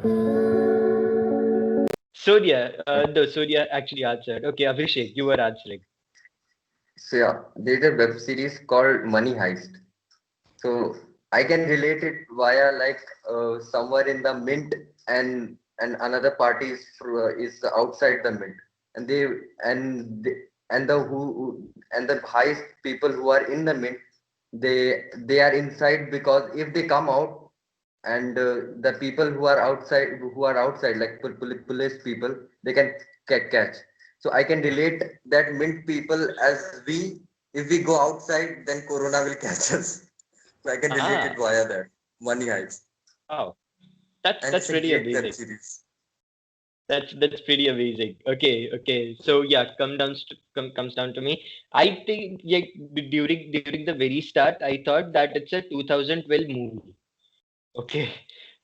No, Surya actually answered. Okay, Abhishek, you were answering. So yeah, there's a web series called Money Heist. So I can relate it via like somewhere in the mint, and another party is outside the mint, and they and they, and the and the heist people who are in the mint, they are inside, because if they come out, and the people who are outside like police people, they can catch. So I can relate that mint people as we, if we go outside, then corona will catch us. So I can relate it Ah, via that Money Heist. wow. That's And that's it's a pretty great web amazing. series. That's pretty amazing. Okay. So yeah, comes down to me. I think yeah, during the very start, I thought that it's a 2012 movie. Okay,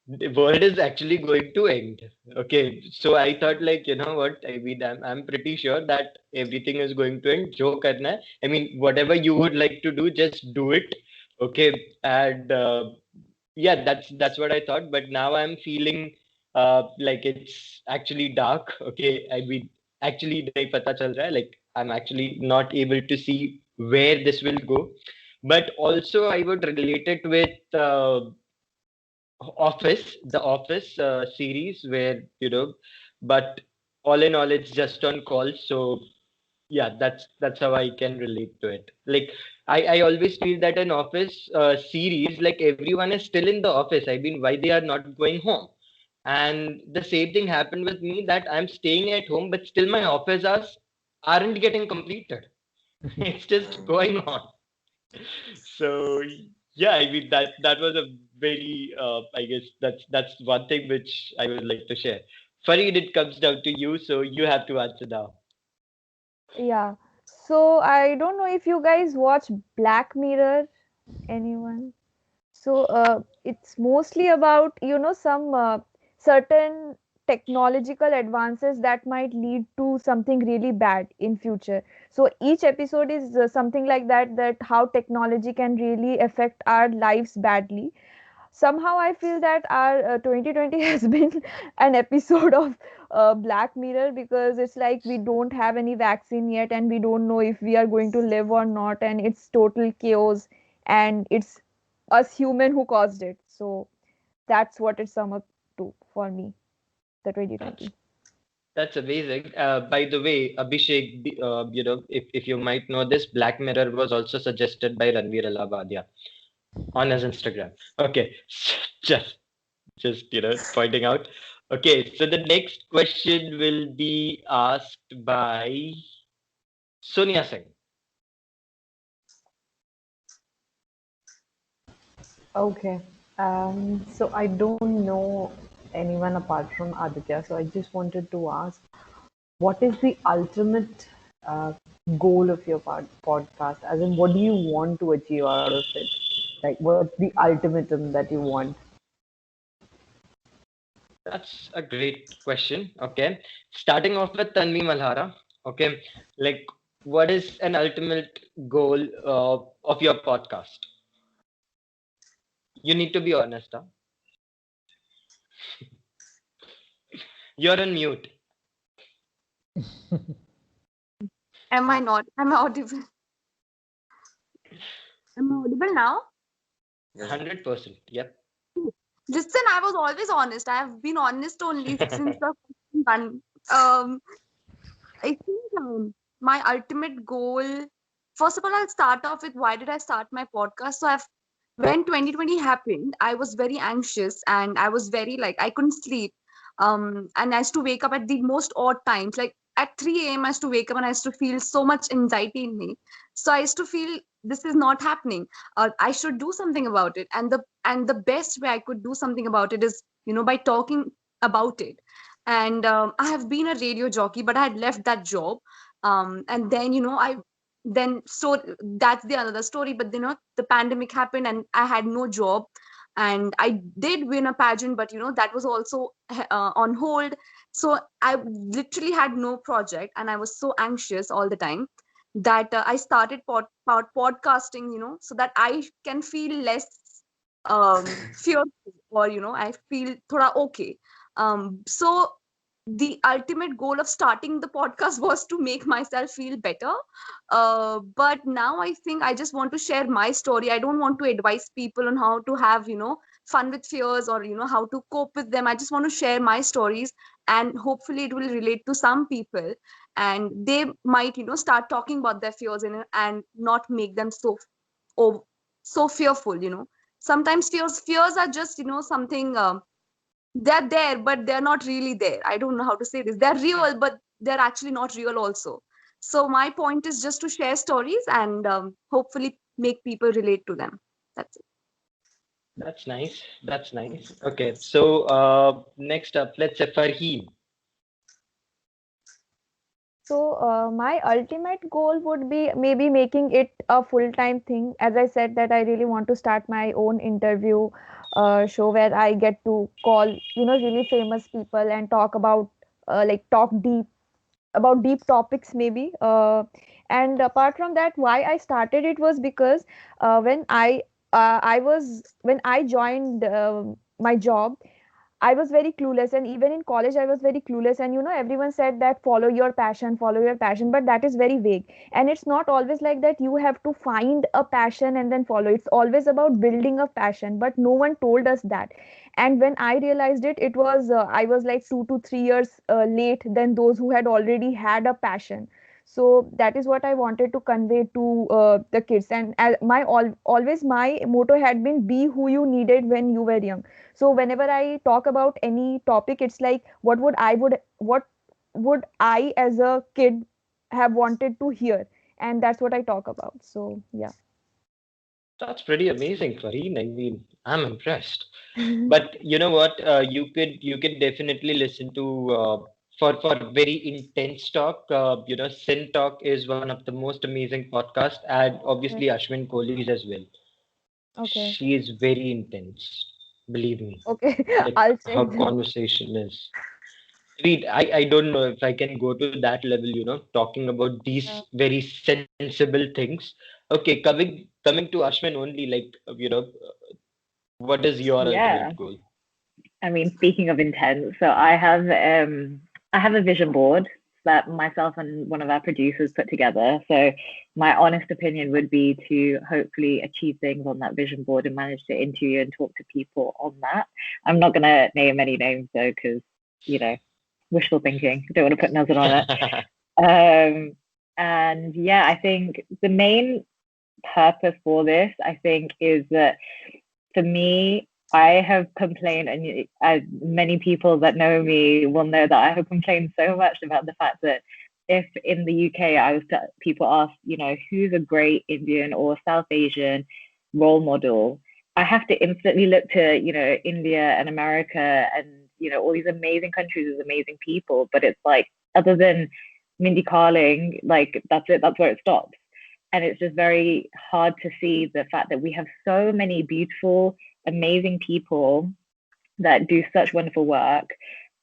the world is actually going to end. Okay, so I thought like you know what I mean. I'm pretty sure that everything is going to end. Jo karna hai. I mean, whatever you would like to do, just do it. Okay, and yeah, that's what I thought. But now I'm feeling like it's actually dark. Okay, I mean, actually nahi pata chal raha hai. Like I'm actually not able to see where this will go. But also, I would relate it with. The Office series where but all in all, it's just on calls. So yeah, that's how I can relate to it. Like I always feel that an Office series, like everyone is still in the office. I mean, why they are not going home? And the same thing happened with me that I'm staying at home, but still my office hours aren't getting completed. It's just Mm. going on. So yeah, I mean that was a very I guess that's one thing which I would like to share. Farid, it comes down to you, so you have to answer now. Yeah. So I don't know if you guys watch Black Mirror, anyone? So it's mostly about, some certain technological advances that might lead to something really bad in future. So each episode is something like that how technology can really affect our lives badly. Somehow I feel that our 2020 has been an episode of Black Mirror, because it's like we don't have any vaccine yet and we don't know if we are going to live or not, and it's total chaos, and it's us human who caused it. So that's what it sum up to for me, the That's 2020. that's amazing. By the way, Abhishek, if you might know this, Black Mirror was also suggested by Ranveer Alabadia on his Instagram. Okay, just pointing out. Okay, so the next question will be asked by Sonia Singh. Okay. So I don't know anyone apart from Aditya. So I just wanted to ask, what is the ultimate goal of your podcast? As in, what do you want to achieve out of it? Like, what's the ultimatum that you want? That's a great question. Okay. Starting off with Tanvi Malhara. Okay. Like, what is an ultimate goal of your podcast? You need to be honest. Huh? You're on mute. Am I not? Am I audible? Am I audible now? Yes. 100%. Yep. Listen, I was always honest. I have been honest only since the first one. Um, I think my ultimate goal. First of all, I'll start off with why did I start my podcast? So I've when 2020 happened, I was very anxious and I was very like I couldn't sleep. And I used to wake up at the most odd times. Like at 3 a.m. I used to wake up and I used to feel so much anxiety in me. So I used to feel this is not happening. I should do something about it. And the best way I could do something about it is by talking about it. And I have been a radio jockey, but I had left that job. And then I then so that's the another story. But the pandemic happened and I had no job, and I did win a pageant, but that was also on hold. So I literally had no project and I was so anxious all the time that I started podcasting, so that I can feel less fearful, or I feel thoda okay. So the ultimate goal of starting the podcast was to make myself feel better. But now I think I just want to share my story. I don't want to advise people on how to have, fun with fears, or, how to cope with them. I just want to share my stories, and hopefully it will relate to some people, and they might, start talking about their fears, and not make them oh, so fearful. Sometimes fears are just, something, they're there, but they're not really there. I don't know how to say this. They're real, but they're actually not real also. So my point is just to share stories, and hopefully make people relate to them. That's it. That's nice. That's nice. Okay, so next up, let's say Farheen. So, my ultimate goal would be maybe making it a full-time thing. As I said, that I really want to start my own interview show where I get to call, really famous people and talk about, talk deep about deep topics maybe. And apart from that, why I started it was because when I joined my job, I was very clueless, and even in college, I was very clueless. And everyone said that follow your passion, but that is very vague. And it's not always like that. You have to find a passion and then follow. It's always about building a passion, but no one told us that. And when I realized it, I was like 2 to 3 years late than those who had already had a passion. So that is what I wanted to convey to the kids. And always my motto had been, be who you needed when you were young. So whenever I talk about any topic, it's like what would I as a kid have wanted to hear, and that's what I talk about. So yeah. That's pretty amazing, Farheen. I mean, I'm impressed. But you know what? You could definitely listen to for very intense talk. Sin Talk is one of the most amazing podcasts, and obviously Ashwin Kohli's as well. Okay. She is very intense. Believe me, Okay. like I'll her check them. conversation is. I mean, I don't know if I can go to that level. Talking about these Uh, very sensible things. Okay, coming to Ashwin only. Like what is your Yeah, ultimate goal? I mean, speaking of intense, so I have a vision board that myself and one of our producers put together. So my honest opinion would be to hopefully achieve things on that vision board and manage to interview and talk to people on that. I'm not gonna name any names though, because you know, wishful thinking. I don't want to put nothing on it. And yeah, I think the main purpose for this, I think, is that for me, I have complained, and many people that know me will know that I have complained so much about the fact that if in the UK people ask, who's a great Indian or South Asian role model, I have to instantly look to, India and America and, all these amazing countries with amazing people. But it's like, other than Mindy Carling, like that's it, that's where it stops. And it's just very hard to see the fact that we have so many beautiful, amazing people that do such wonderful work.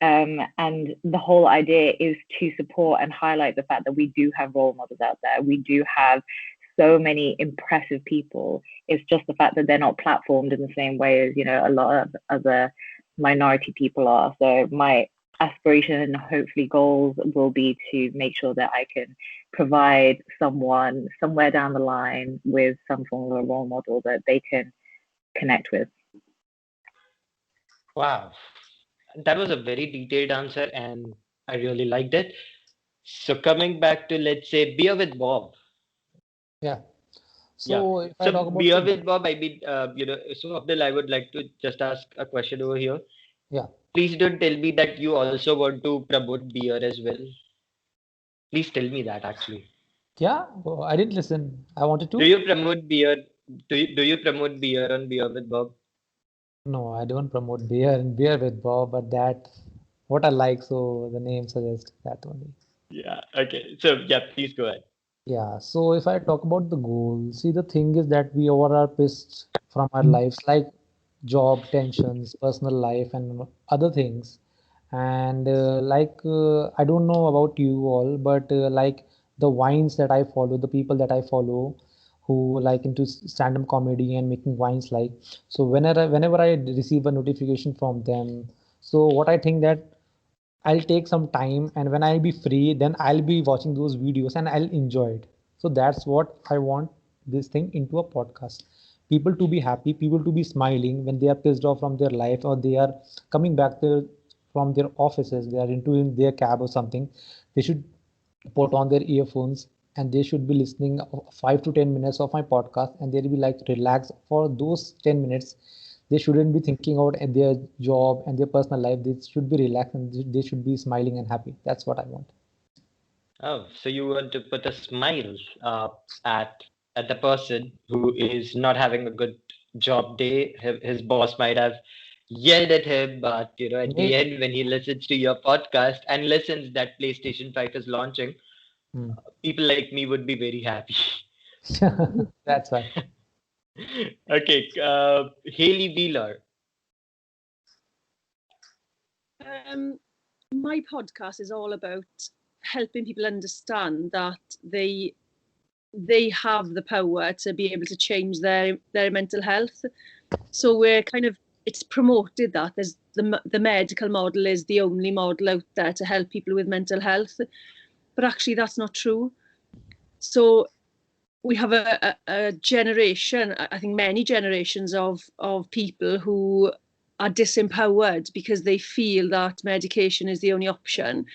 And the whole idea is to support and highlight the fact that we do have role models out there. We do have so many impressive people. It's just the fact that they're not platformed in the same way as, a lot of other minority people are. So my aspiration and hopefully goals will be to make sure that I can provide someone somewhere down the line with some form of a role model that they can connect with. Wow, that was a very detailed answer, and I really liked it. So coming back to, let's say, Beer with Bob. Yeah. Yeah. So if I talk So about Beer the with Bob, I mean, so Abdul, I would like to just ask a question over here. yeah Please don't tell me that you also want to promote beer as well. Please tell me that actually. I didn't listen. I wanted Do to. you promote beer? Do you promote beer on Beer with Bob? No, I don't promote beer and beer with Bob, but that what I like, so the name suggests that only. Yeah. Okay. So yeah, please go ahead. Yeah, so if I talk about the goal, see the thing is that we all are pissed from our lives, like job tensions, personal life, and other things. And I don't know about you all, but like the wines that I follow, the people that I follow, who like into stand-up comedy and making wines, like so whenever I receive a notification from them, So what I think that I'll take some time, and when I'll be free, then I'll be watching those videos and I'll enjoy it. So that's what I want this thing into a podcast. People to be happy, people to be smiling when they are pissed off from their life, or they are coming back there from their offices, they are into in their cab or something. They should put on their earphones and they should be listening 5 to 10 minutes of my podcast, and they'll be like relax for those 10 minutes. They shouldn't be thinking about their job and their personal life. They should be relaxed and they should be smiling and happy. That's what I want. Oh, so you want to put a smile at the person who is not having a good job day. His boss might have yelled at him, but at the Maybe. end, when he listens to your podcast and listens that PlayStation 5 is launching, Hmm. people like me would be very happy. That's why. Okay, Haley Wheeler. My podcast is all about helping people understand that they have the power to be able to change their mental health. So we're kind of, it's promoted that there's the medical model is the only model out there to help people with mental health, but actually that's not true. So we have a generation, I think many generations of people who are disempowered because they feel that medication is the only option.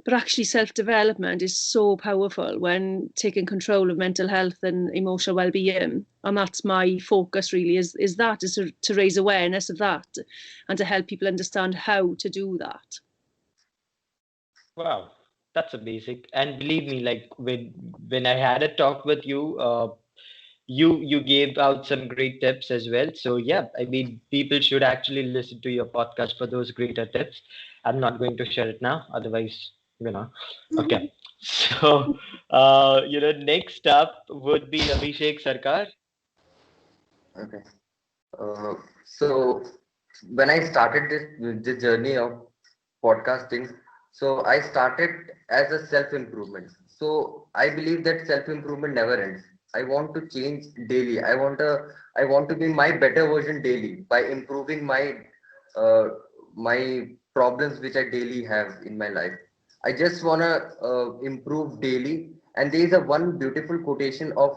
But actually self-development is so powerful when taking control of mental health and emotional well-being. And that's my focus really, is to raise awareness of that and to help people understand how to do that. Wow, that's amazing. And believe me, like when I had a talk with you, you gave out some great tips as well. So yeah, I mean, people should actually listen to your podcast for those greater tips. I'm not going to share it now, otherwise, Okay. So, next up would be Abhishek Sarkar. Okay. So when I started this journey of podcasting, so I started as a self improvement. So I believe that self improvement never ends. I want to change daily. I want to be my better version daily by improving uh, my problems which I daily have in my life. I just wanna improve daily. And there is a one beautiful quotation of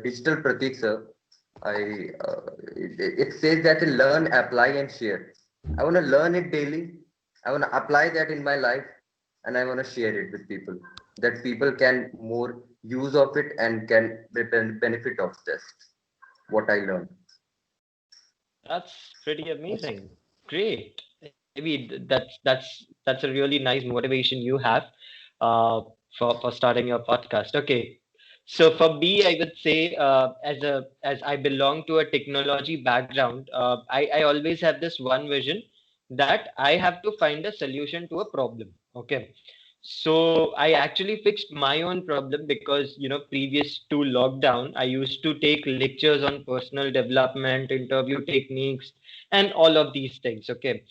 digital Pratik sir. It says that learn, apply, and share. I want to learn it daily. I want to apply that in my life, and I want to share it with people, that people can more use of it and can benefit of this what I learned. That's pretty amazing. Great. I mean, that's a really nice motivation you have for starting your podcast. Okay. So for me, I would say as I belong to a technology background, I always have this one vision that I have to find a solution to a problem. Okay. So I actually fixed my own problem because, previous to lockdown, I used to take lectures on personal development, interview techniques, and all of these things. Okay.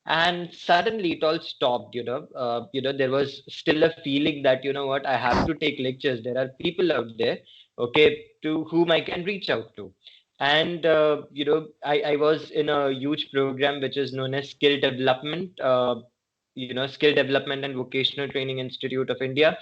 And suddenly it all stopped, there was still a feeling that, what, I have to take lectures. There are people out there, okay, to whom I can reach out to. And, I was in a huge program which is known as Skill Development and Vocational Training Institute of India.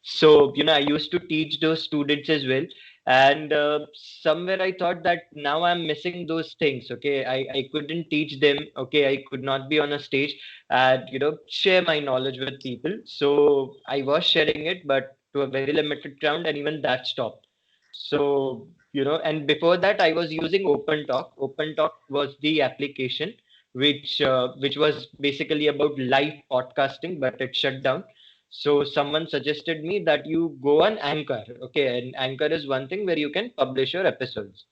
So, I used to teach those students as well. And somewhere I thought that now I'm missing those things. Okay. I couldn't teach them. Okay. I could not be on a stage and, share my knowledge with people. So I was sharing it, but to a very limited round, and even that stopped. So, and before that, I was using OpenTalk. OpenTalk was the application which was basically about live podcasting, but it shut down. So someone suggested me that you go on Anchor. Okay, and Anchor is one thing where you can publish your episodes.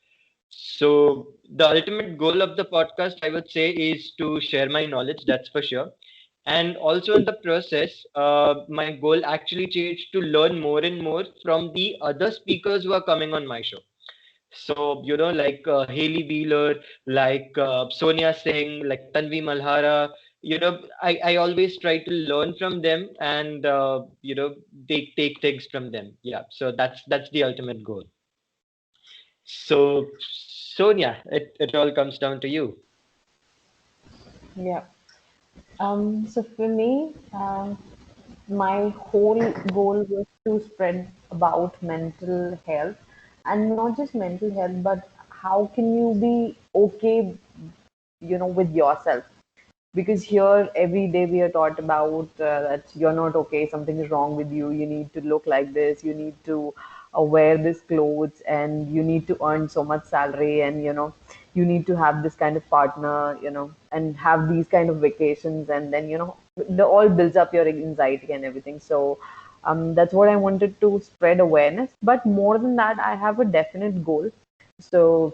So the ultimate goal of the podcast, I would say, is to share my knowledge. That's for sure. And also in the process, my goal actually changed to learn more and more from the other speakers who are coming on my show. So, like Haley Wheeler, like Sonia Singh, like Tanvi Malhara, I always try to learn from them and, take things from them. Yeah. So that's the ultimate goal. So, Sonia, it all comes down to you. Yeah. So for me, my whole goal was to spread about mental health, and not just mental health, but how can you be okay, with yourself? Because here every day we are taught about that you're not okay, something is wrong with you, you need to look like this, you need to wear this clothes, and you need to earn so much salary, and you need to have this kind of partner, and have these kind of vacations, and then the all builds up your anxiety and everything. So that's what I wanted to spread awareness. But more than that, I have a definite goal. So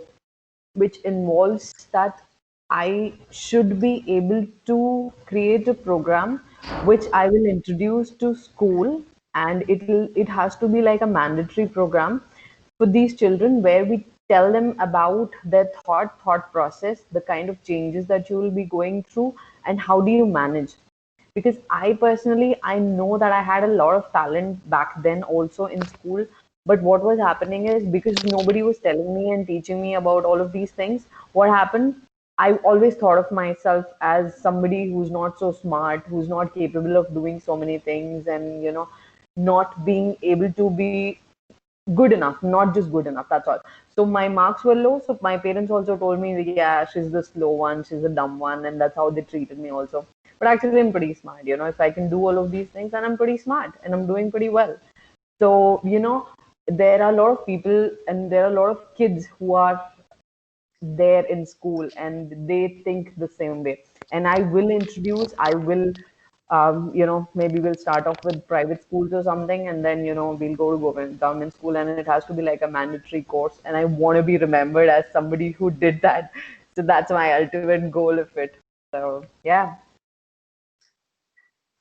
which involves that I should be able to create a program which I will introduce to school, and it has to be like a mandatory program for these children, where we tell them about their thought process, the kind of changes that you will be going through, and how do you manage. Because I personally, I know that I had a lot of talent back then also in school, but what was happening is, because nobody was telling me and teaching me about all of these things, what happened, I always thought of myself as somebody who's not so smart, who's not capable of doing so many things, and not being able to be good enough, not just good enough. That's all. So my marks were low. So my parents also told me, yeah, she's the slow one, she's the dumb one, and that's how they treated me also. But actually, I'm pretty smart. If I can do all of these things, then I'm pretty smart and I'm doing pretty well. So there are a lot of people and there are a lot of kids who are there in school and they think the same way. And I will maybe we'll start off with private schools or something, and then we'll go to government school, and it has to be like a mandatory course, and I want to be remembered as somebody who did that. So that's my ultimate goal of it. So yeah.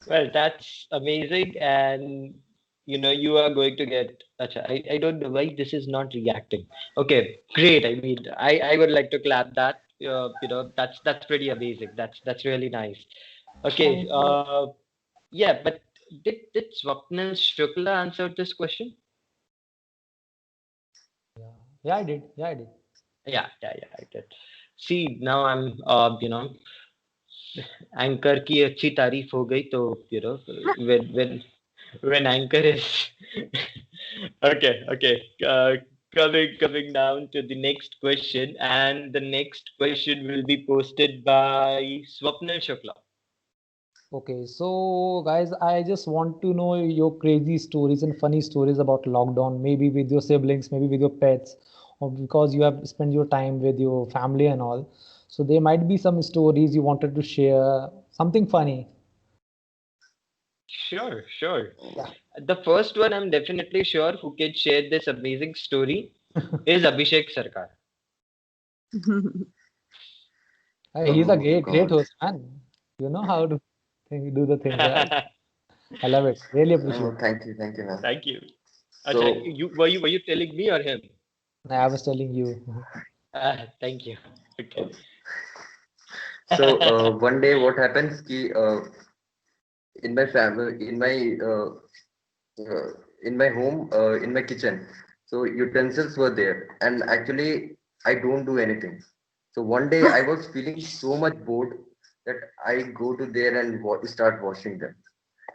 Well, that's amazing, and you are going to get. Acha, I don't know why this is not reacting. Okay, great. I mean, I would like to clap that. That's pretty amazing. That's really nice. Okay. Thank you. Yeah, but did Swapnil Shukla answer this question? Yeah, yeah, I did. Yeah, I did. Yeah, I did. See, now I'm anchor की अच्छी तारीफ हो गई तो when anchor is okay, uh, coming down to the next question, and the next question will be posted by Swapnil Shukla. Okay, so guys, I just want to know your crazy stories and funny stories about lockdown, maybe with your siblings, maybe with your pets, or because you have spent your time with your family and all. So there might be some stories you wanted to share, something funny. Sure. Yeah. The first one I'm definitely sure who can share this amazing story is Abhishek Sarkar. He's a Oh great God. host, man. You know how to do the things, right? I love it. Really appreciate Oh, it. thank you, man. Thank you. Acha, So, you telling me or him? I was telling you. Thank you. Okay. one day what happens ki, in my family, uh, in my home, in my kitchen. So utensils were there, and actually I don't do anything. So one day I was feeling so much bored that I go to there and start washing them.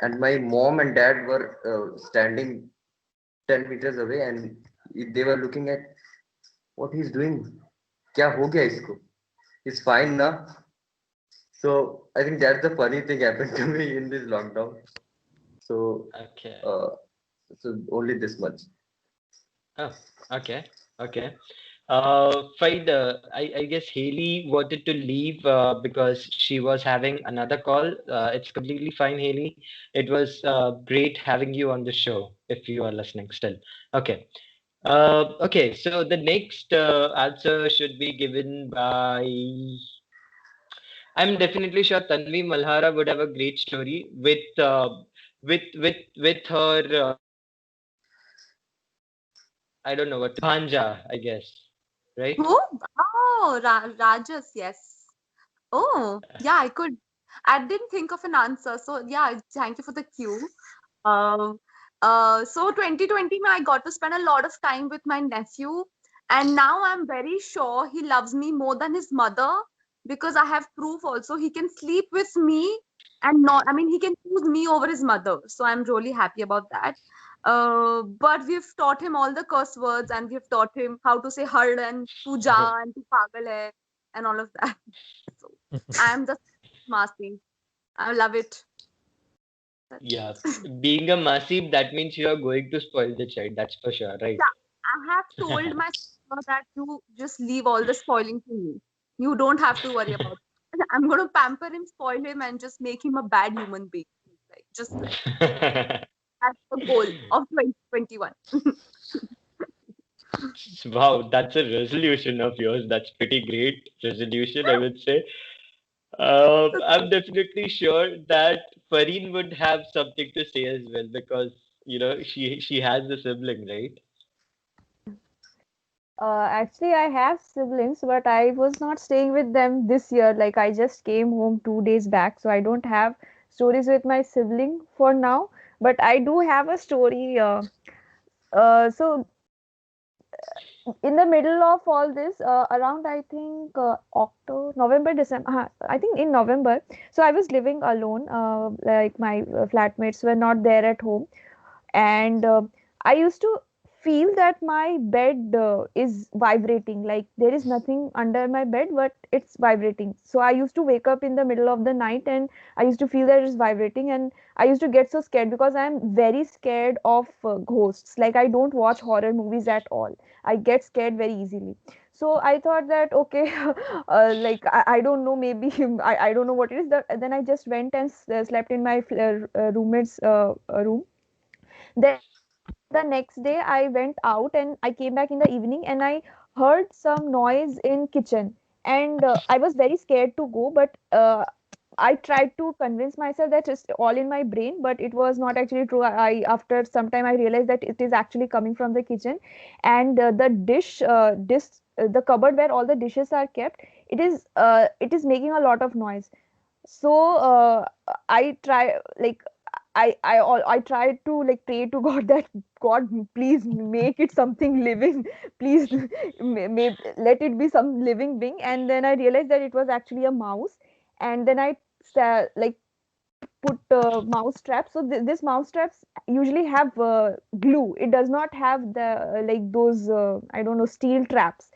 And my mom and dad were standing 10 meters away, and they were looking at what he's doing. क्या हो गया इसको? He's fine now. So I think that's the funny thing happened to me in this lockdown. So Okay. uh, so only this much. Oh, okay. Fine. I guess Haley wanted to leave because she was having another call. It's completely fine, Haley. It was great having you on the show, if you are listening still. Okay. Okay, so the next answer should be given by. I'm definitely sure Tanvi Malhara would have a great story with her. I don't know what Bhanja, I guess, right? Who? Oh, Rajas, yes. Oh, yeah, I could. I didn't think of an answer. So, yeah, thank you for the cue. Um, so 2020, I got to spend a lot of time with my nephew, and now I'm very sure he loves me more than his mother because I have proof also. He can sleep with me and not, I mean, he can choose me over his mother. So I'm really happy about that. But we've taught him all the curse words, and we've taught him how to say hard and tu ja and tu pagal hai and all of that. So I'm just Masi. I love it. Yeah, being a Masib, that means you are going to spoil the child. That's for sure, right? Yeah, I have told my sister that you just leave all the spoiling to me. You don't have to worry about it. I'm going to pamper him, spoil him, and just make him a bad human being. Like, just like that's the goal of 2021. Wow, that's a resolution of yours. That's pretty great resolution, I would say. I'm definitely sure that Fareen would have something to say as well because she has a sibling, right? Actually, I have siblings, but I was not staying with them this year. Like, I just came home 2 days back, so I don't have stories with my sibling for now. But I do have a story. So in the middle of all this, around I think October, November, December, I think in November. So I was living alone. Like my flatmates were not there at home, and I used to feel that my bed is vibrating, like there is nothing under my bed but it's vibrating. So I used to wake up in the middle of the night and I used to feel that it's vibrating, and I used to get so scared because I'm very scared of ghosts. Like, I don't watch horror movies at all. I get scared very easily. So I thought that okay, like I don't know, maybe I don't know what it is. Then I just went and slept in my roommate's room. Then the next day I went out and I came back in the evening and I heard some noise in kitchen, and I was very scared to go, but I tried to convince myself that it's all in my brain, but it was not actually true. After some time I realized that it is actually coming from the kitchen, and the the cupboard where all the dishes are kept, it is making a lot of noise. So I try like I tried to like pray to God that God, please make it something living, please let it be some living being. And then I realized that it was actually a mouse, and then I like put mouse traps. So this mouse traps usually have glue. It does not have the like those I don't know, steel traps.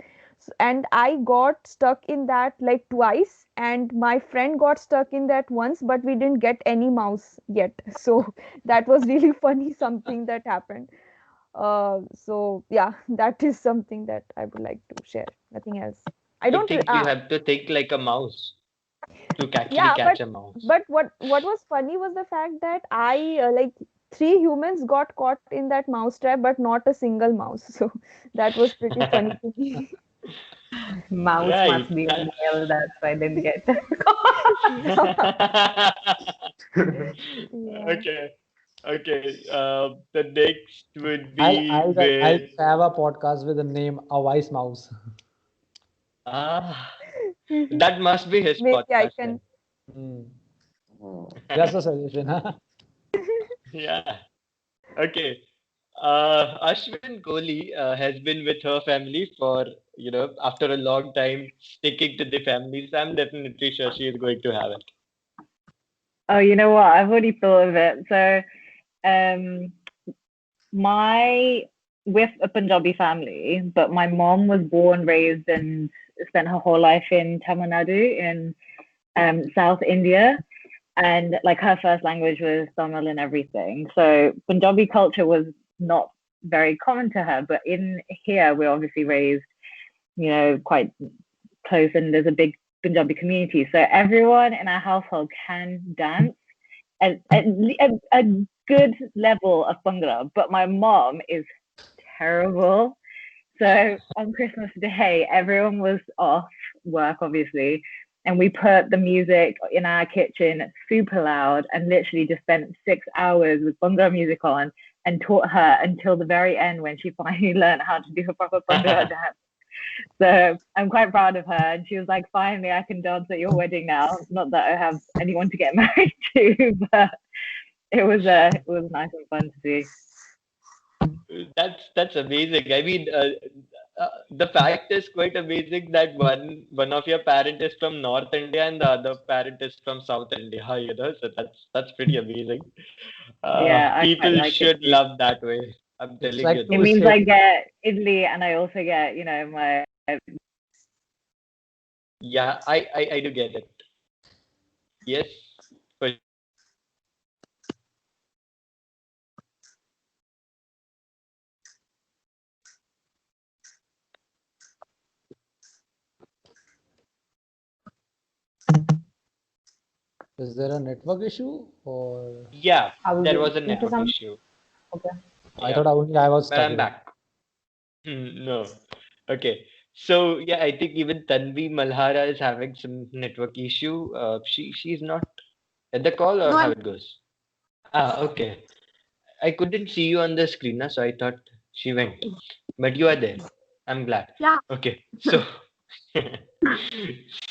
And I got stuck in that like twice, and my friend got stuck in that once, but we didn't get any mouse yet. So that was really funny, something that happened. So yeah, that is something that I would like to share. Nothing else. I I don't. think you have to think like a mouse to actually Yeah, catch a mouse. but what was funny was the fact that I like three humans got caught in that mouse trap, but not a single mouse. So that was pretty funny to me. Mouse must Right. be a male, that's why I didn't get. Yeah, yeah. Okay. Okay. The next would I'll be I'll I'll with have a podcast with the name A Wise Mouse. ah that must be his Maybe I podcast then. can. Hmm. Oh. Just a suggestion. Huh? Yeah. Okay. Ashwin Kohli has been with her family for, after a long time, sticking to the family. So I'm definitely sure she is going to have it. Oh, you know what? I've already thought of it. So, um, my with a Punjabi family, but my mom was born, raised, and spent her whole life in Tamil Nadu in South India, and like her first language was Tamil and everything. So Punjabi culture was not very common to her, but in here we're obviously raised, quite close, and there's a big Punjabi community. So everyone in our household can dance at a good level of Bhangra, but my mom is terrible. So on Christmas Day, everyone was off work, obviously, and we put the music in our kitchen super loud and literally just spent 6 hours with Bhangra music on and taught her until the very end when she finally learned how to do a proper Bhangra dance. So I'm quite proud of her. And she was like, finally, I can dance at your wedding now. Not that I have anyone to get married to, but it was nice and fun to see. That's amazing. I mean, the fact is quite amazing that one of your parent is from North India and the other parent is from South India. So that's pretty amazing. Yeah, I quite People like it should too. love that way. I'm It's telling like you It two this. means states. I get Italy and I also get, my Yeah, I do get it. Yes, for Is there a network issue or yeah, Are we there was a waiting for network some? issue. Okay. I Yeah, thought only I was but stuck I'm in? back. No. Okay. So yeah, I think even Tanvi Malhara is having some network issue. She's not at the call or No, how I'm it goes. Okay. I couldn't see you on the screen, so I thought she went. But you are there. I'm glad. yeah. Okay. So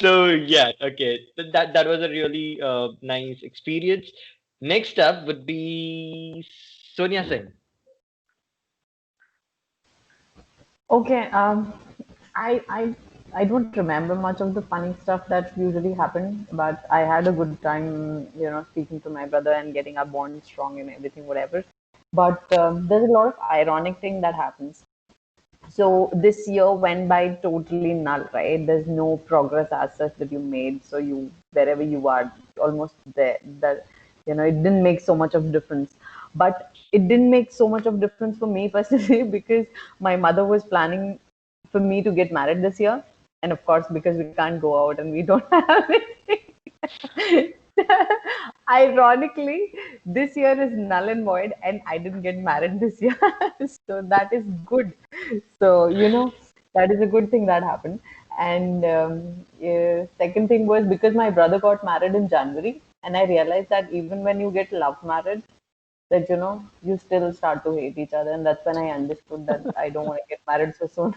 so yeah, okay. That was a really nice experience. Next up would be Sonia Singh. Okay. I don't remember much of the funny stuff that usually happened, but I had a good time, speaking to my brother and getting our bond strong and everything, whatever. But there's a lot of ironic thing that happens. So this year went by totally null, right? There's no progress as such that you made. So you, wherever you are, almost there. That it didn't make so much of difference. But it didn't make so much of difference for me personally because my mother was planning for me to get married this year, and of course because we can't go out and we don't have anything. Ironically, this year is null and void, and I didn't get married this year. So that is good. So, that is a good thing that happened. And second thing was because my brother got married in January, and I realized that even when you get love married, that you still start to hate each other, and that's when I understood that I don't want to get married so soon.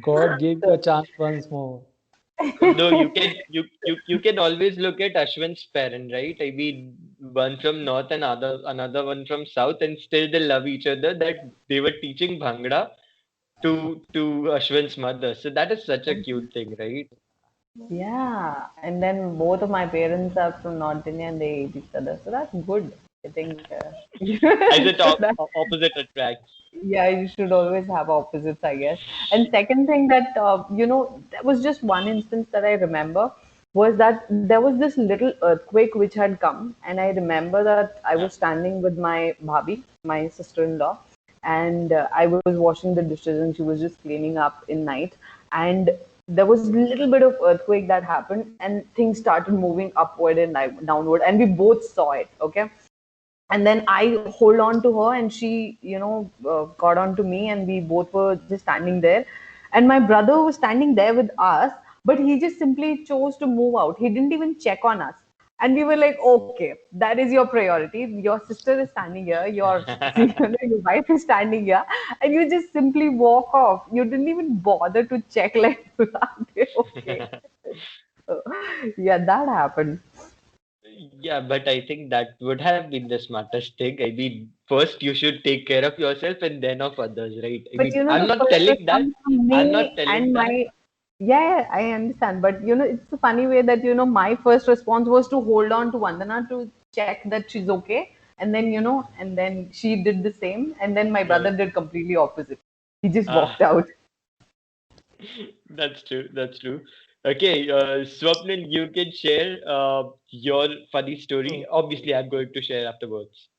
God gave you So, a chance once more. No, you can always look at Ashwin's parent, right? I mean, one from north and another one from south, and still they love each other. That they were teaching Bhangra to Ashwin's mother. So that is such a cute thing, right? yeah, and then both of my parents are from North India and they hate each other, so that's good. I think As it so that opposite attracts. yeah, you should always have opposites, I guess. And second thing that there was just one instance that I remember was that there was this little earthquake which had come, and I remember that I Yeah. was standing with my bhabhi, my sister-in-law, and I was washing the dishes, and she was just cleaning up in night, and there was a little bit of earthquake that happened, and things started moving upward and downward, and we both saw it. Okay, and then I hold on to her, and she, got on to me, and we both were just standing there. And my brother was standing there with us, but he just simply chose to move out. He didn't even check on us. And we were like, okay, that is your priority. Your sister is standing here, your wife is standing here, and you just simply walk off. You didn't even bother to check, like, are they okay? So, yeah, that happened. Yeah, but I think that would have been the smartest thing. I mean, first you should take care of yourself and then of others, right? I But mean, the I'm not focus telling that. comes from I'm not me telling and that. my, yeah, I understand. But it's a funny way that my first response was to hold on to Vandana to check that she's okay, and then and then she did the same, and then my No. brother did completely opposite. He just Ah, walked out. that's true. That's true. Okay, Swapnil, you can share your funny story. Obviously, I'm going to share afterwards.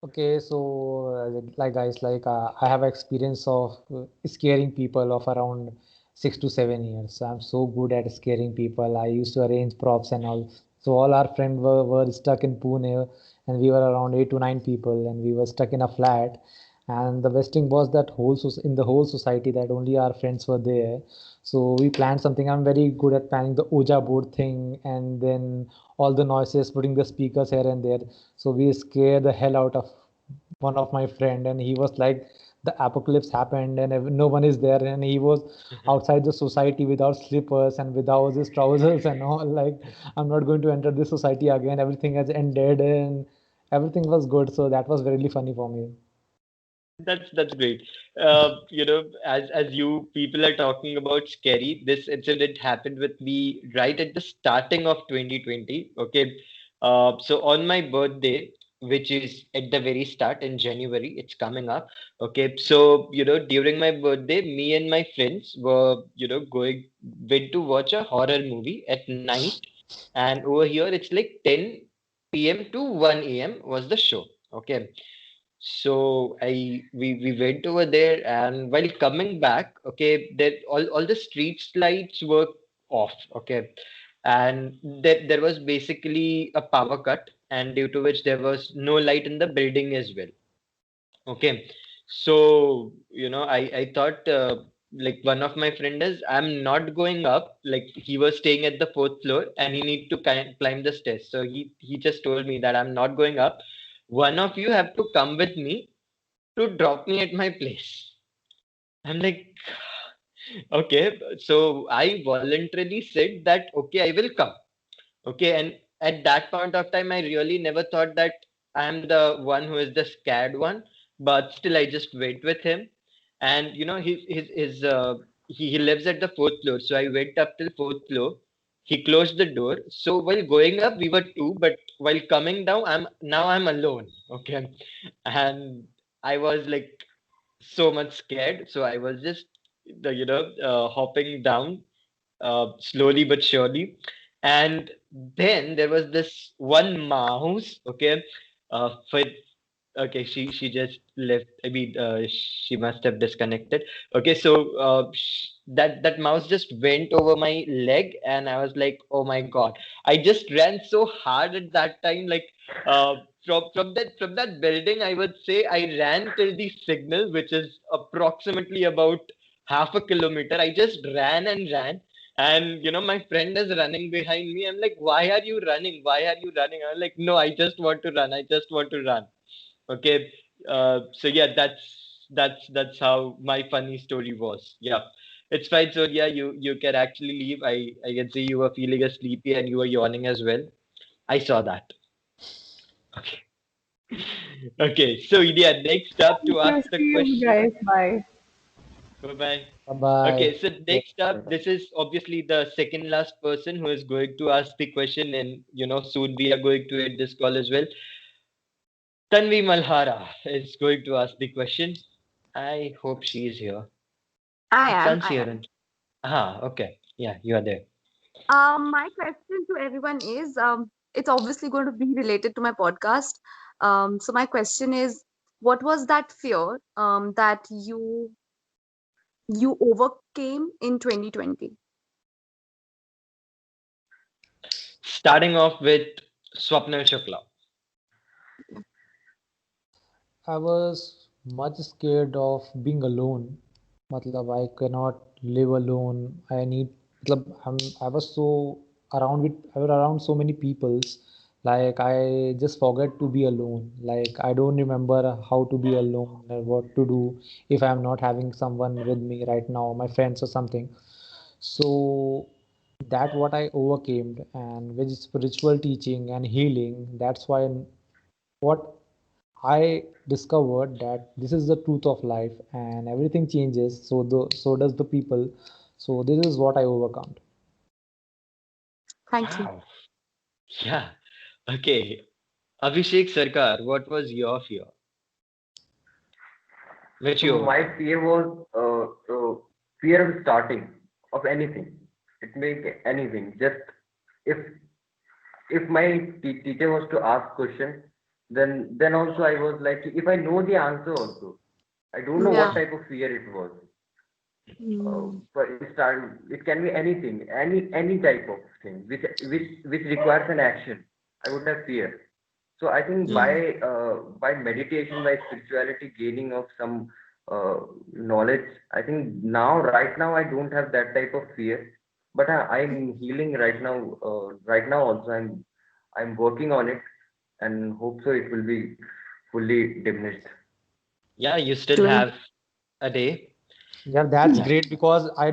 Okay, so like guys, like I have experience of scaring people of around 6 to 7 years. So I'm so good at scaring people. I used to arrange props and all. So all our friends were stuck in Pune, and we were around 8 to 9 people, and we were stuck in a flat. And the best thing was that in the whole society that only our friends were there. So we planned something. I'm very good at planning the Ouija board thing, and then all the noises, putting the speakers here and there. So we scared the hell out of one of my friend, and he was like, the apocalypse happened, and no one is there, and he was outside the society without slippers and without his trousers and all. Like, I'm not going to enter this society again. Everything has ended, and everything was good. So that was really funny for me. That's great. As you people are talking about scary, this incident happened with me right at the starting of 2020. Okay, so on my birthday, which is at the very start in January, it's coming up. Okay, so during my birthday, me and my friends were went to watch a horror movie at night, and over here it's like 10 p.m. to 1 a.m. was the show. Okay, so we went over there, and while coming back, okay, that all the street lights were off, okay, and there was basically a power cut, and due to which there was no light in the building as well. Okay, so I thought like one of my friend is I'm not going up. Like he was staying at the fourth floor and he need to climb the stairs. So he just told me that I'm not going up. One of you have to come with me to drop me at my place. I'm like, okay. So I voluntarily said that okay, I will come. Okay, and at that point of time, I really never thought that I'm the one who is the scared one, but still, I just went with him. And he lives at the fourth floor, so I went up till fourth floor. He closed the door. So while going up, we were two, but while coming down, I'm alone. Okay, and I was like so much scared, so I was just hopping down slowly but surely. And then there was this one mouse, okay, for okay, she just left. I mean, she must have disconnected. Okay, so that mouse just went over my leg, and I was like, oh my god! I just ran so hard at that time, like from that building. I would say I ran till the signal, which is approximately about half a kilometer. I just ran and ran, and my friend is running behind me. I'm like, why are you running? Why are you running? I'm like, no, I just want to run. I just want to run. Okay. So yeah, that's how my funny story was. Yeah. It's fine. So yeah, you can actually leave. I can see you were feeling a sleepy and you were yawning as well. I saw that. Okay. Okay. So yeah, next up to Thank you. ask the See you question. guys. Bye. Bye bye. Bye Okay, bye. so next up, this is obviously the second last person who is going to ask the question, and soon we are going to end this call as well. Tanvi Malhara is going to ask the question. I hope she is here. I I am. can't see her. Okay. Yeah, you are there. My question to everyone is, it's obviously going to be related to my podcast. So my question is, what was that fear that you overcame in 2020? Starting off with Swapnil Shukla. I was much scared of being alone. मतलब I cannot live alone. I was so I was around so many peoples. Like I just forget to be alone. Like I don't remember how to be alone and what to do if I'm not having someone with me right now, my friends or something. So that what I overcame, and with spiritual teaching and healing, that's why what I discovered that this is the truth of life and everything changes, so does the people. So this is what I overcome. Thank you. Wow. Yeah. Okay. Abhishek Sarkar, what was your fear? Which So you my overcome? fear was fear of starting of anything. It may be anything. Just if my teacher was to ask question, then also I was like, if I know the answer also, I don't know what Yeah. type of fear it was. Mm. But it can be anything, any type of thing which requires an action. I would have fear. So I think Hmm. Mm. by meditation, by spirituality, gaining of some knowledge, I think right now I don't have that type of fear. But I'm healing right now. Right now also I'm working on it, and hope so it will be fully diminished. Yeah, you still Doing. have a day. Yeah, that's Yeah. great because I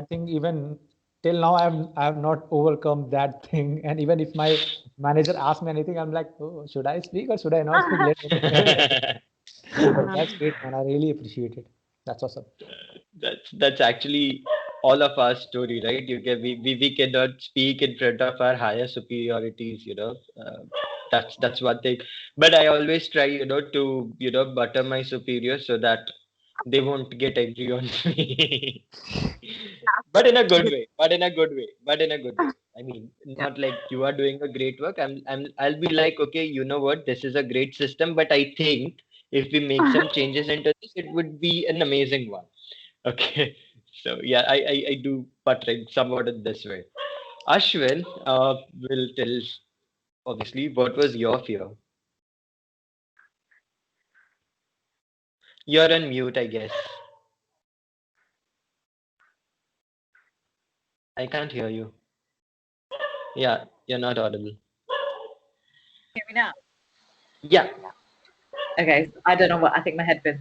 think even till now I have not overcome that thing. And even if my manager asks me anything, I'm like, oh, should I speak or should I not speak? Let me think. That's great, man. I really appreciate it. That's awesome. That's actually all of our story, right? We cannot speak in front of our higher superiorities, that's one thing. But I always try, to butter my superiors so that they won't get angry on me. But in a good way. But in a good way. But in a good way. I mean, Yeah. not like you are doing a great work. I'll be like, okay, you know what? This is a great system, but I think if we make some changes into this, it would be an amazing one. Okay. So yeah, I do buttering somewhat in this way. Ashwin will tell obviously what was your fear. You're on mute, I guess. I can't hear you. Yeah, you're not audible. Hear me now? Yeah. Okay, I don't know what, I think my headphones.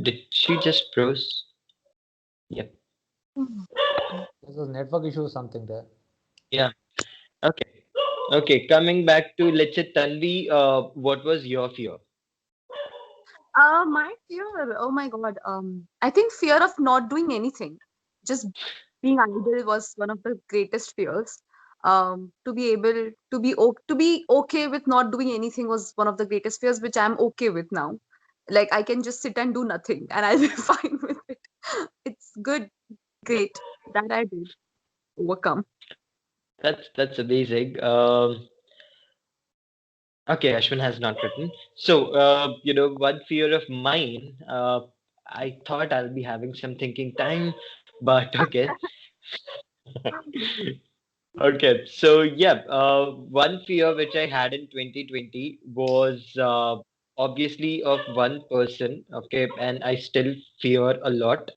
Did she just froze? Yep. There's a network issue or something there. Yeah. Okay. Okay. Coming back to, let's say, Tanvi, what was your fear? My fear, oh my God. I think fear of not doing anything, just being idle was one of the greatest fears. To be able to be okay with not doing anything was one of the greatest fears, which I'm okay with now. Like I can just sit and do nothing, and I'll be fine with it. It's good, great that I did overcome. That's amazing. Okay, Ashwin has not written. So, one fear of mine, I thought I'll be having some thinking time, but okay. Okay, so yeah, one fear which I had in 2020 was obviously of one person, okay, and I still fear a lot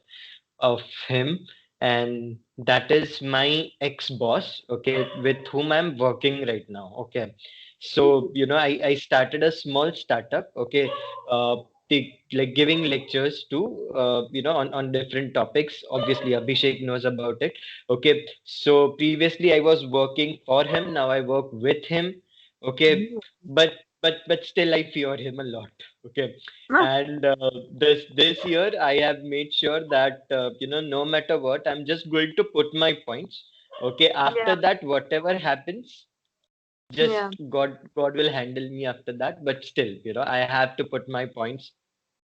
of him, and that is my ex-boss, okay, with whom I'm working right now, okay. So, I started a small startup, okay, like giving lectures to, on different topics. Obviously, Abhishek knows about it, okay. So previously I was working for him, now I work with him, okay, but still I fear him a lot, okay. And this year I have made sure that no matter what, I'm just going to put my points, okay. After Yeah, that, whatever happens, yeah. just God will handle me after that. But still, I have to put my points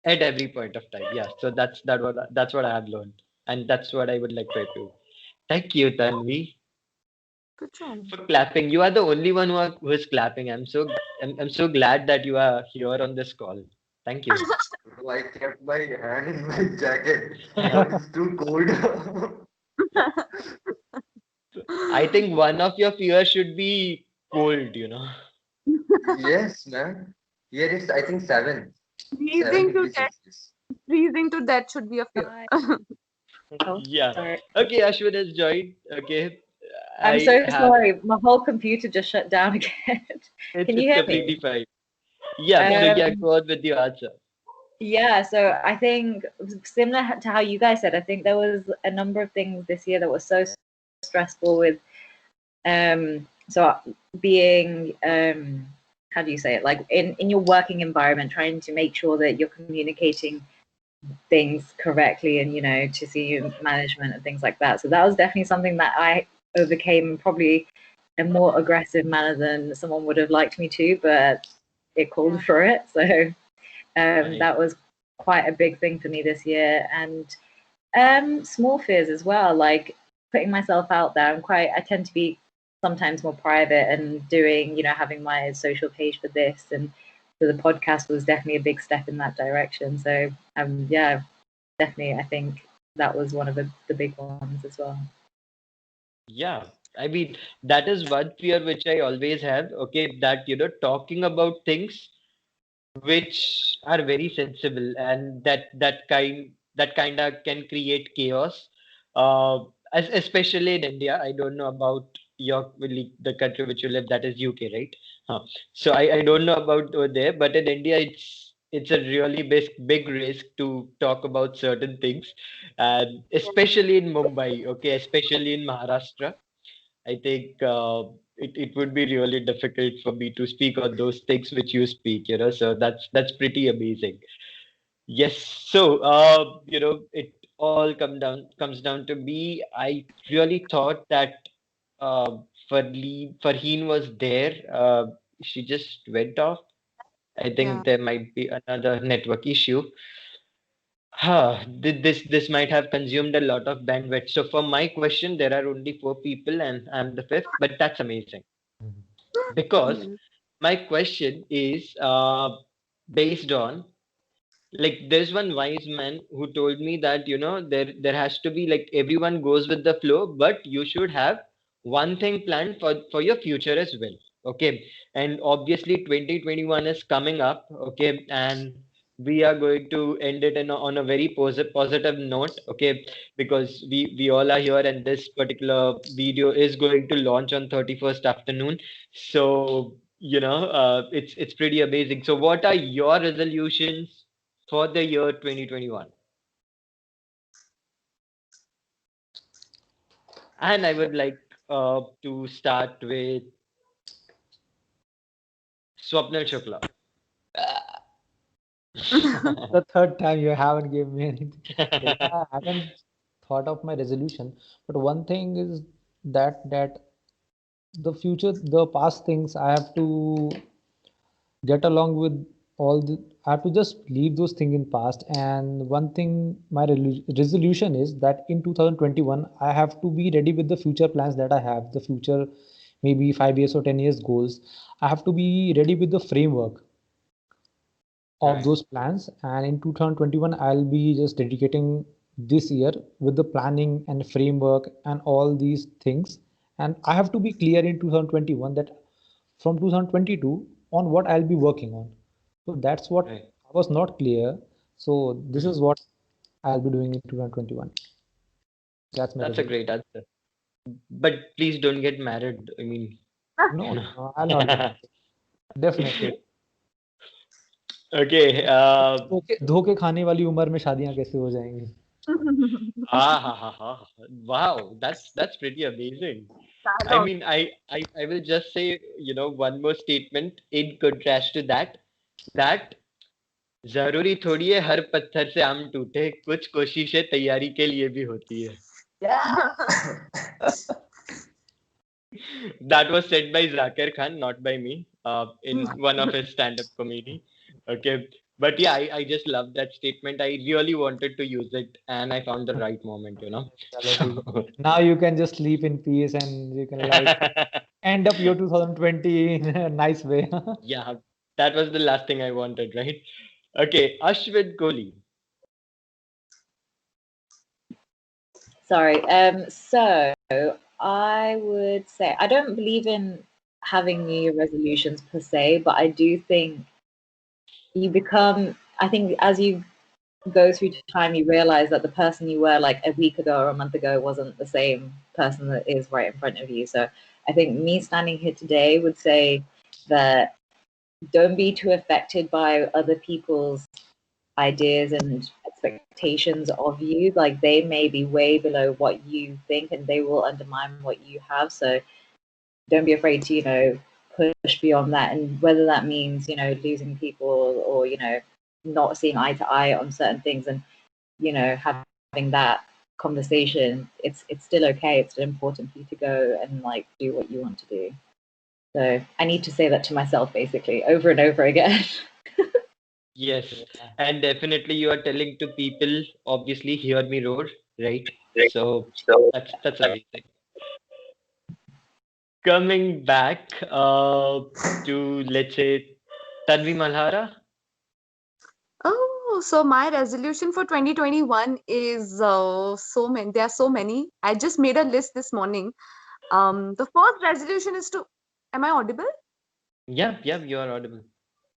at every point of time. Yeah, so that's what I have learned, and that's what I would like to do. Thank you, Tanvi, Good job. for clapping. You are the only one who is clapping. I'm so glad that you are here on this call. Thank you. So I kept my hand in my jacket because it's too cold. I think one of your fears should be cold. Yes, man. Here it's I think seven Freezing to degrees death. Celsius. Freezing to death should be a fear. Hi. Oh, Yeah. sorry. Okay, Ashwin has joined. Okay. I'm I so have sorry. My whole computer just shut down again. it's Can you it's hear completely me? fine. Yeah, so yeah, Um, go on with your answer. yeah, so I think similar to how you guys said, I think there was a number of things this year that were so stressful with so being how do you say it? Like in your working environment, trying to make sure that you're communicating things correctly and to senior management and things like that. So that was definitely something that I overcame probably a more aggressive manner than someone would have liked me to, but it called for it. So Nice. that was quite a big thing for me this year. And small fears as well, like putting myself out there. I tend to be sometimes more private and doing, having my social page for this, and so the podcast was definitely a big step in that direction. So yeah, definitely I think that was one of the big ones as well. Yeah. I mean, that is one fear which I always have. Okay, that talking about things which are very sensible, and that kind of can create chaos, especially in India. I don't know about the country which you live, that is UK, right? So I don't know about over there, but in India it's a really big risk to talk about certain things, and especially in Mumbai, okay, especially in Maharashtra. I think it would be really difficult for me to speak on those things which you speak, so that's pretty amazing. Yes. So, it all comes down to me. I really thought that uh, Farheen was there. She just went off. I Yeah. think there might be another network issue. This might have consumed a lot of bandwidth. So for my question, there are only four people, and I'm the fifth. But that's amazing because Yes. my question is based on, like, there's one wise man who told me that there has to be, like, everyone goes with the flow, but you should have one thing planned for your future as well. Okay. And obviously 2021 is coming up. Okay. And we are going to end it on a very positive note. Okay. Because we all are here, and this particular video is going to launch on 31st afternoon. So it's pretty amazing. So what are your resolutions for the year 2021? And I would like to start with Swapnil Shukla. The third time you haven't given me anything. Yeah, I haven't thought of my resolution, but one thing is that the future, the past things, I have to get along with all the. I have to just leave those things in past. And one thing, my resolution is that in 2021, I have to be ready with the future plans that I have. The future, maybe 5 years or 10 years goals. I have to be ready with the framework of Right. those plans, and in 2021 I'll be just dedicating this year with the planning and framework and all these things. And I have to be clear in 2021 that from 2022 on what I'll be working on. So that's what Right. I was not clear. So this Mhm. is what I'll be doing in 2021. That's my That's a resolution. great answer. But please don't get married. I mean, No, no, I'll not get married. Definitely. okay. धोखे धोखे खाने वाली उम्र में शादियां कैसे हो जाएंगी? Wow, that's pretty amazing. I Dialogue. mean, I will just say, one more statement in contrast to that. That जरूरी थोड़ी है हर पत्थर से आम टूटे, कुछ कोशिशें तैयारी के लिए भी होती है. That was said by Zakir Khan, not by me, in one of his stand-up comedy. Okay, but yeah, I just love that statement. I really wanted to use it, and I found the right moment. चलो ठीक है. So, Now you can just sleep in peace and you can like end up your 2020 in a nice way. yeah, that was the last thing I wanted, right? Okay, Ashwin Kohli. Sorry. So I would say I don't believe in having New Year resolutions per se, but I do think I think as you go through time, you realize that the person you were like a week ago or a month ago wasn't the same person that is right in front of you. So I think me standing here today would say that don't be too affected by other people's ideas and expectations of you. Like they may be way below what you think and they will undermine what you have. So don't be afraid to, push beyond that. And whether that means, losing people or, not seeing eye to eye on certain things and, having that conversation, it's still okay. It's still important for you to go and like do what you want to do. So I need to say that to myself basically over and over again. Yes, and definitely you are telling to people, obviously, hear me roar, right? So that's amazing. Coming back to, let's say, Tanvi Malhara. Oh, so my resolution for 2021 is so many. There are so many. I just made a list this morning. The first resolution is to. Am I audible? Yeah, you are audible.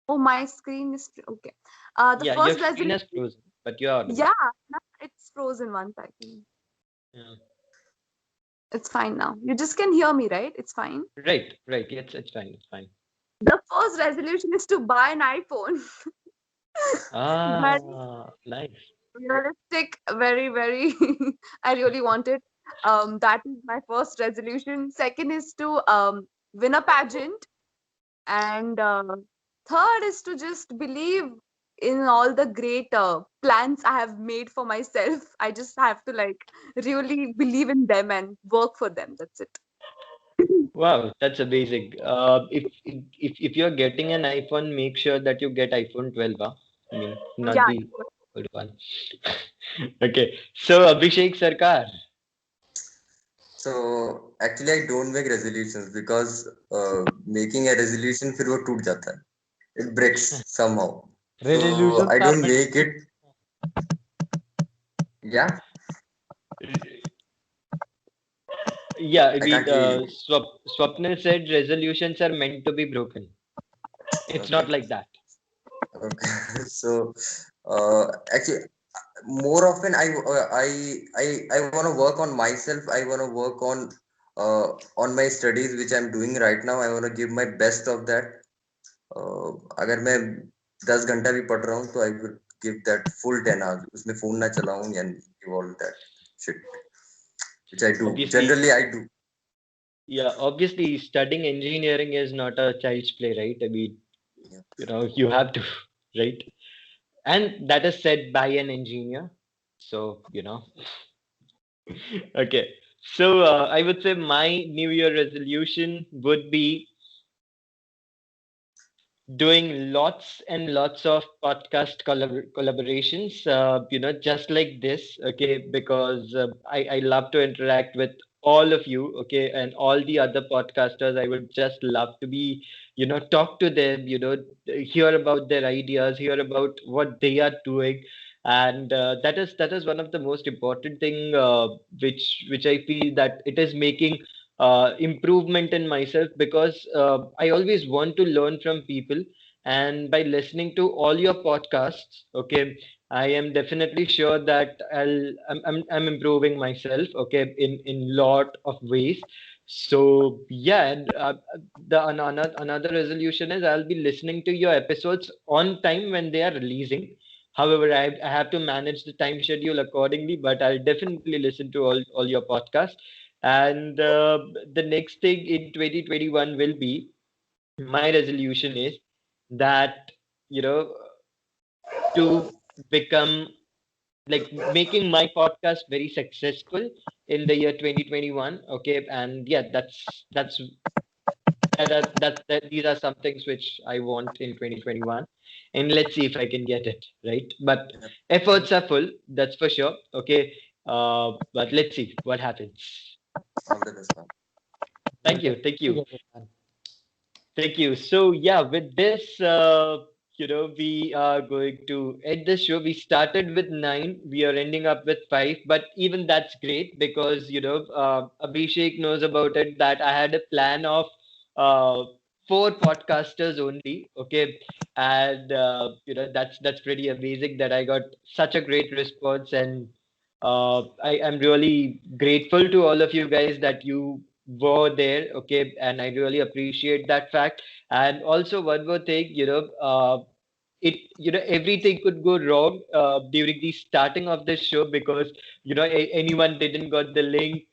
Oh, my screen is okay. The Yeah, your first screen resolution. is frozen, but you are audible. Yeah, no, it's frozen one second. Yeah. It's fine now. You just can hear me, right? It's fine. Right. It's fine. It's fine. The first resolution is to buy an iPhone. Very Nice. realistic, very, very. I really want it. That is my first resolution. Second is to win a pageant, and third is to just believe in all the great plans I have made for myself. I just have to like really believe in them and work for them. That's it. Wow, that's amazing. If you're getting an iPhone, make sure that you get iPhone 12, huh? I mean, not Yeah. the old one. Okay, so Abhishek Sarkar. So actually, I don't make resolutions because making a resolution फिर वो टूट जाता है. It breaks somehow. So Resolutions I are don't meant make it. Yeah, Yeah, I I mean, can't hear you. Swapnil said resolutions are meant to be broken. It's Okay. not like that. Okay. So actually, more often I want to work on myself. I want to work on my studies which I'm doing right now. I want to give my best of that. अगर मैं 10 घंटा भी पढ़ रहा हूँ तो I will give that full 10 hours. उसमें phone ना चलाऊं and give all that shit which I do. Obviously, Generally I do. yeah, obviously, studying engineering is not a child's play, right? I mean, Yeah. you have to, right? And that is said by an engineer. So, okay. So, I would say my New Year resolution would be doing lots and lots of podcast collaborations, just like this, okay, because I love to interact with all of you, okay, and all the other podcasters. I would just love to be, talk to them, hear about their ideas, hear about what they are doing. And that is one of the most important thing, which I feel that it is making improvement in myself, because I always want to learn from people. And by listening to all your podcasts, okay, I am definitely sure that I'm improving myself, okay, in lot of ways. So yeah, and another resolution is I'll be listening to your episodes on time when they are releasing. However, I have to manage the time schedule accordingly, but I'll definitely listen to all your podcasts. And the next thing in 2021 will be, my resolution is that, you know, to become, like, making my podcast very successful in the year 2021. Okay. And yeah, that these are some things which I want in 2021. And let's see if I can get it right. But Yep. efforts are full, that's for sure. Okay. But let's see what happens. All the best, man. Thank you'll you. Thank definitely you. get it, man. Thank you. So yeah, with this, we are going to end the show. We started with 9, we are ending up with 5, but even that's great, because Abhishek knows about it that I had a plan of uh, 4 podcasters only. Okay, and that's pretty amazing that I got such a great response. And I am really grateful to all of you guys that you were there, okay, and I really appreciate that fact. And also one more thing, everything could go wrong during the starting of this show, because anyone didn't got the link.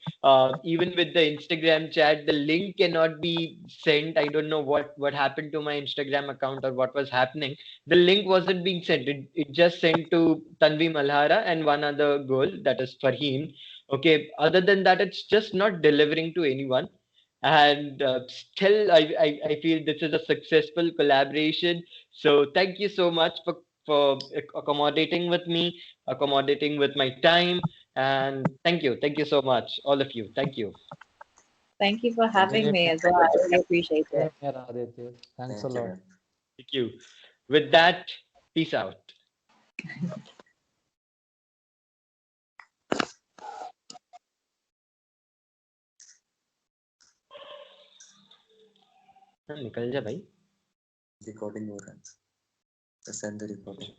Even with the Instagram chat, the link cannot be sent. I don't know what happened to my Instagram account or what was happening. The link wasn't being sent. It just sent to Tanvi Malhara and one other girl, that is Farheen. Okay, other than that, it's just not delivering to anyone. And still, I feel this is a successful collaboration. So thank you so much for accommodating with me, accommodating with my time. And thank you so much, all of you. Thank you. Thank you for Thank you. having Same me here, as well. I really appreciate same it. here, Aditya. Thanks a Thank you, lot. man. Thank you. With that, peace out. हाँ, निकल जा भाई. Recording हो रहा है. Just end the recording.